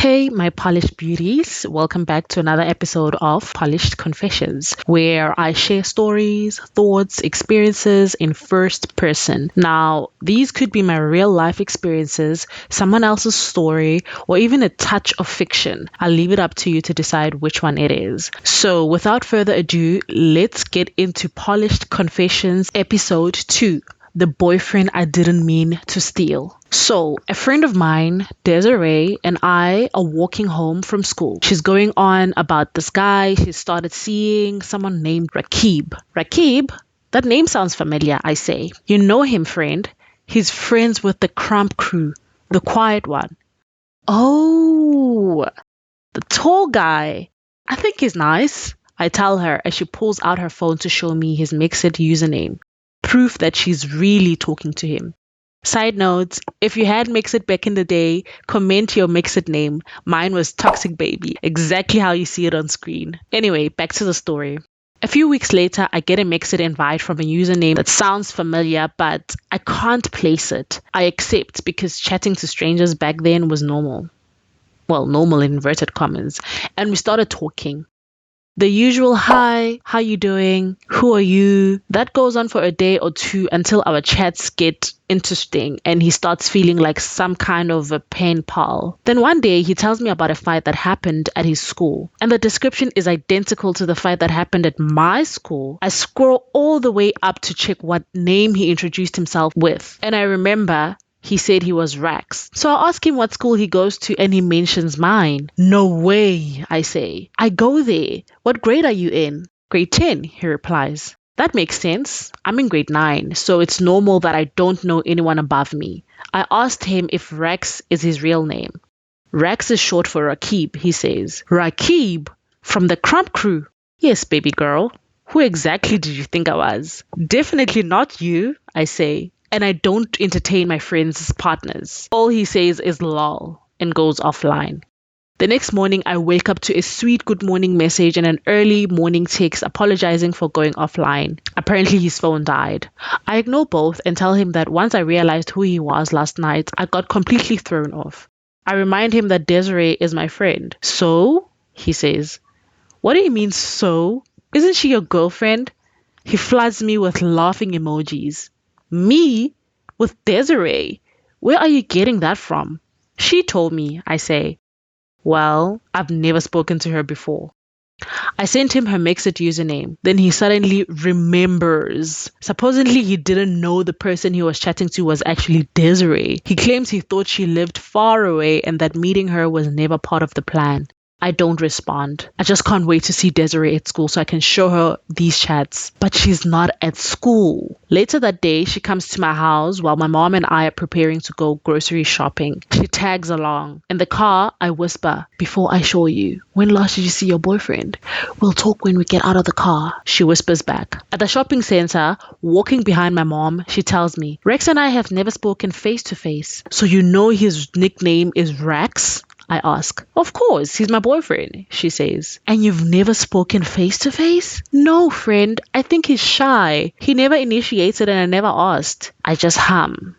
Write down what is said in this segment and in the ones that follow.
Hey, my polished beauties. Welcome back to another episode of Polished Confessions, where I share stories, thoughts, experiences in first person. Now, these could be my real life experiences, someone else's story, or even a touch of fiction. I'll leave it up to you to decide which one it is. So, without further ado, let's get into Polished Confessions episode 2. The boyfriend I didn't mean to steal. So, a friend of mine, Desiree, and I are walking home from school. She's going on about this guy she started seeing, someone named Rakib. Rakib? That name sounds familiar, I say. You know him, friend. He's friends with the Crump crew, the quiet one. Oh, the tall guy. I think he's nice, I tell her as she pulls out her phone to show me his Mixed username. Proof that she's really talking to him. Side note, if you had Mixed back in the day, comment your Mixed name. Mine was Toxic Baby, exactly how you see it on screen. Anyway, back to the story. A few weeks later, I get a Mixed invite from a username that sounds familiar, but I can't place it. I accept because chatting to strangers back then was normal. Well, normal in inverted commas. And we started talking. The usual hi, how you doing, who are you? That goes on for a day or two until our chats get interesting and he starts feeling like some kind of a pen pal. Then one day he tells me about a fight that happened at his school, and the description is identical to the fight that happened at my school. I scroll all the way up to check what name he introduced himself with, and I remember he said he was Rax. So I ask him what school he goes to and he mentions mine. No way, I say. I go there. What grade are you in? Grade 10, he replies. That makes sense. I'm in grade 9, so it's normal that I don't know anyone above me. I asked him if Rax is his real name. Rax is short for Rakib, he says. Rakib? From the Crump crew? Yes, baby girl. Who exactly did you think I was? Definitely not you, I say. And I don't entertain my friends' partners. All he says is lol and goes offline. The next morning, I wake up to a sweet good morning message and an early morning text apologizing for going offline. Apparently his phone died. I ignore both and tell him that once I realized who he was last night, I got completely thrown off. I remind him that Desiree is my friend. So? He says. What do you mean so? Isn't she your girlfriend? He floods me with laughing emojis. Me? With Desiree? Where are you getting that from? She told me, I say. Well, I've never spoken to her before. I sent him her Mixed username. Then he suddenly remembers. Supposedly he didn't know the person he was chatting to was actually Desiree. He claims he thought she lived far away and that meeting her was never part of the plan. I don't respond. I just can't wait to see Desiree at school so I can show her these chats. But she's not at school. Later that day, she comes to my house while my mom and I are preparing to go grocery shopping. She tags along. In the car, I whisper, before I show you, when last did you see your boyfriend? We'll talk when we get out of the car. She whispers back. At the shopping center, walking behind my mom, she tells me, Rex and I have never spoken face to face. So you know his nickname is Rax? I ask. Of course, he's my boyfriend, she says. And you've never spoken face to face? No, friend. I think he's shy. He never initiated and I never asked. I just hum.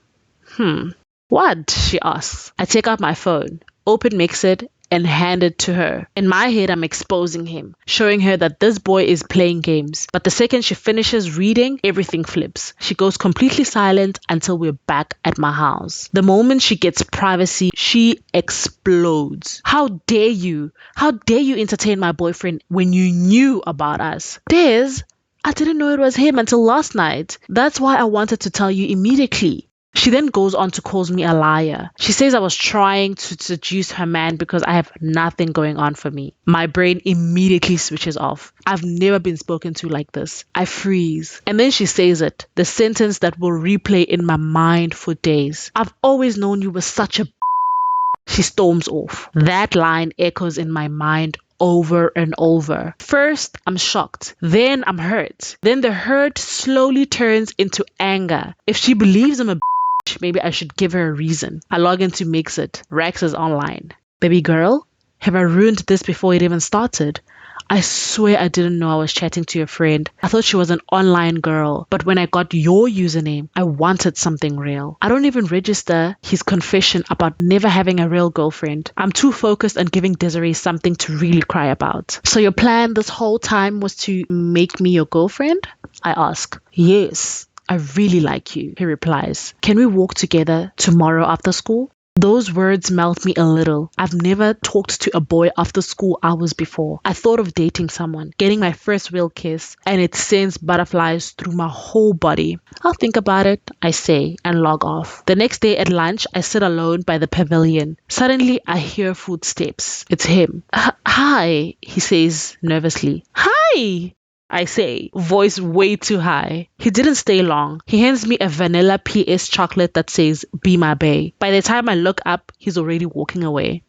What? She asks. I take out my phone, open Mixed, and hand it to her. In my head, I'm exposing him, showing her that this boy is playing games. But the second she finishes reading, everything flips. She goes completely silent until we're back at my house. The moment she gets privacy, she explodes. How dare you? How dare you entertain my boyfriend when you knew about us? Des, I didn't know it was him until last night. That's why I wanted to tell you immediately. She then goes on to call me a liar. She says I was trying to seduce her man because I have nothing going on for me. My brain immediately switches off. I've never been spoken to like this. I freeze. And then she says it, the sentence that will replay in my mind for days. I've always known you were such a She storms off. That line echoes in my mind over and over. First, I'm shocked. Then I'm hurt. Then the hurt slowly turns into anger. If she believes I'm a maybe I should give her a reason. I log into Mixed. Rex is online. Baby girl, have I ruined this before it even started? I swear I didn't know I was chatting to your friend. I thought she was an online girl. But when I got your username, I wanted something real. I don't even register his confession about never having a real girlfriend. I'm too focused on giving Desiree something to really cry about. So your plan this whole time was to make me your girlfriend? I ask. Yes. I really like you, he replies. Can we walk together tomorrow after school? Those words melt me a little. I've never talked to a boy after school hours before. I thought of dating someone, getting my first real kiss, and it sends butterflies through my whole body. I'll think about it, I say, and log off. The next day at lunch, I sit alone by the pavilion. Suddenly, I hear footsteps. It's him. Hi, he says nervously. Hi! I say, voice way too high. He didn't stay long. He hands me a vanilla PS chocolate that says, be my bae. By the time I look up, he's already walking away.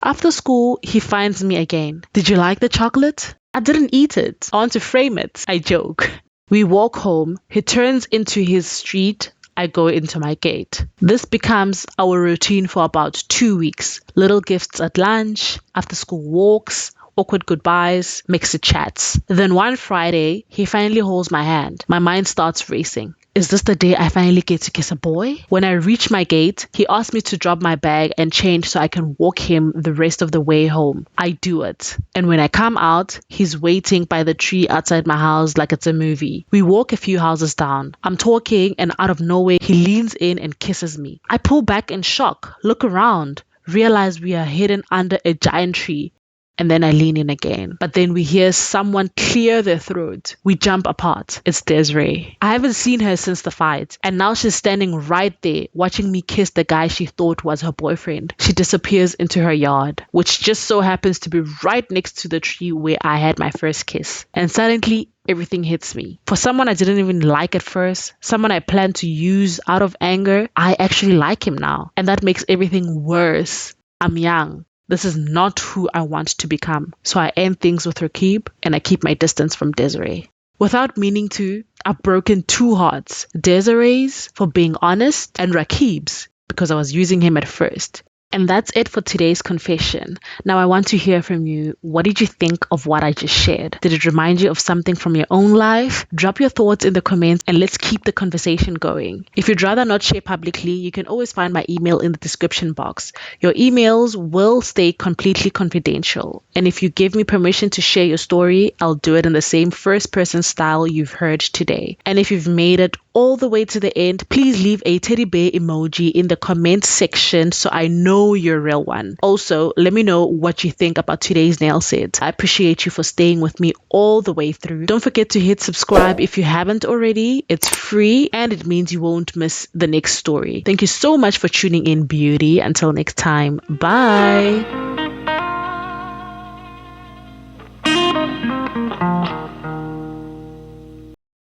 After school, he finds me again. Did you like the chocolate? I didn't eat it. I want to frame it, I joke. We walk home. He turns into his street. I go into my gate. This becomes our routine for about 2 weeks. Little gifts at lunch, after school walks, awkward goodbyes, mixed chats. Then one Friday, he finally holds my hand. My mind starts racing. Is this the day I finally get to kiss a boy? When I reach my gate, he asks me to drop my bag and change so I can walk him the rest of the way home. I do it. And when I come out, he's waiting by the tree outside my house like it's a movie. We walk a few houses down. I'm talking and out of nowhere, he leans in and kisses me. I pull back in shock, look around, realize we are hidden under a giant tree. And then I lean in again. But then we hear someone clear their throat. We jump apart. It's Desiree. I haven't seen her since the fight. And now she's standing right there, watching me kiss the guy she thought was her boyfriend. She disappears into her yard, which just so happens to be right next to the tree where I had my first kiss. And suddenly, everything hits me. For someone I didn't even like at first, someone I planned to use out of anger, I actually like him now. And that makes everything worse. I'm young. This is not who I want to become. So I end things with Rakib and I keep my distance from Desiree. Without meaning to, I've broken 2 hearts. Desiree's for being honest and Rakib's because I was using him at first. And that's it for today's confession. Now I want to hear from you. What did you think of what I just shared? Did it remind you of something from your own life? Drop your thoughts in the comments and let's keep the conversation going. If you'd rather not share publicly, you can always find my email in the description box. Your emails will stay completely confidential. And if you give me permission to share your story, I'll do it in the same first-person style you've heard today. And if you've made it all the way to the end, please leave a teddy bear emoji in the comment section so I know you're a real one. Also, let me know what you think about today's nail set. I appreciate you for staying with me all the way through. Don't forget to hit subscribe if you haven't already. It's free and it means you won't miss the next story. Thank you so much for tuning in, beauty. Until next time, bye.